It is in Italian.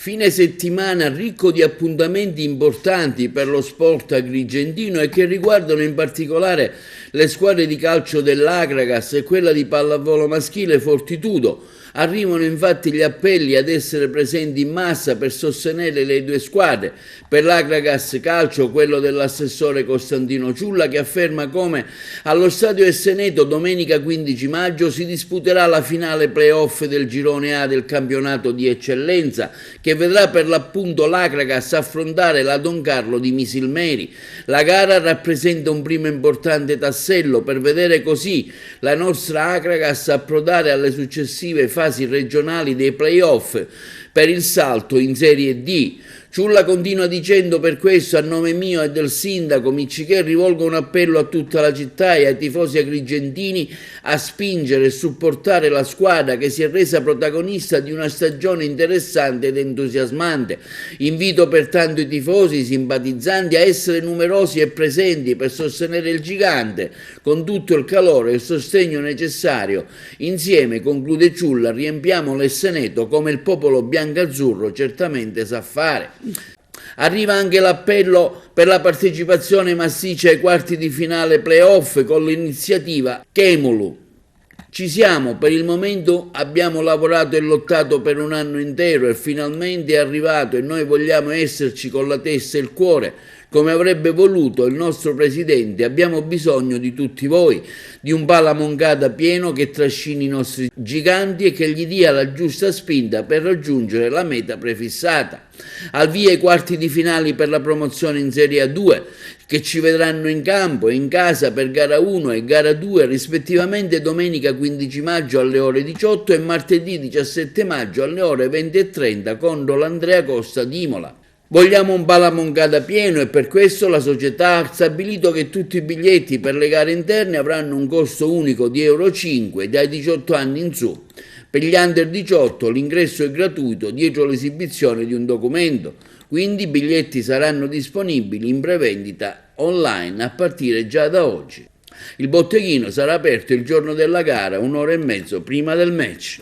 Fine settimana ricco di appuntamenti importanti per lo sport agrigentino e che riguardano in particolare le squadre di calcio dell'Akragas e quella di pallavolo maschile Fortitudo. Arrivano infatti gli appelli ad essere presenti in massa per sostenere le due squadre. Per l'Akragas Calcio quello dell'assessore Costantino Ciulla, che afferma come allo stadio Esseneto domenica 15 maggio si disputerà la finale playoff del girone A del campionato di eccellenza, che vedrà per l'appunto l'Akragas affrontare la Don Carlo di Misilmeri. La gara rappresenta un primo importante tassello per vedere così la nostra Akragas approdare alle successive fasi regionali dei playoff per il salto in Serie D. Ciulla continua dicendo: per questo a nome mio e del sindaco Miccichè rivolgo un appello a tutta la città e ai tifosi agrigentini a spingere e supportare la squadra che si è resa protagonista di una stagione interessante ed entusiasmante. Invito pertanto i tifosi, i simpatizzanti a essere numerosi e presenti per sostenere il gigante con tutto il calore e il sostegno necessario. Insieme, conclude Ciulla, riempiamo l'Esseneto come il popolo biancazzurro certamente sa fare. Arriva anche l'appello per la partecipazione massiccia ai quarti di finale playoff con l'iniziativa Chemulu. Ci siamo, per il momento abbiamo lavorato e lottato per un anno intero e finalmente è arrivato e noi vogliamo esserci con la testa e il cuore. Come avrebbe voluto il nostro presidente, abbiamo bisogno di tutti voi, di un Palamongada pieno che trascini i nostri giganti e che gli dia la giusta spinta per raggiungere la meta prefissata. Al via i quarti di finale per la promozione in Serie A2, che ci vedranno in campo e in casa per gara 1 e gara 2 rispettivamente domenica 15 maggio alle ore 18 e martedì 17 maggio alle ore 20:30 contro l'Andrea Costa di Imola. Vogliamo un Palamongada pieno e per questo la società ha stabilito che tutti i biglietti per le gare interne avranno un costo unico di €5 dai 18 anni in su. Per gli under 18 l'ingresso è gratuito dietro l'esibizione di un documento, quindi i biglietti saranno disponibili in prevendita online a partire già da oggi. Il botteghino sarà aperto il giorno della gara, un'ora e mezzo prima del match.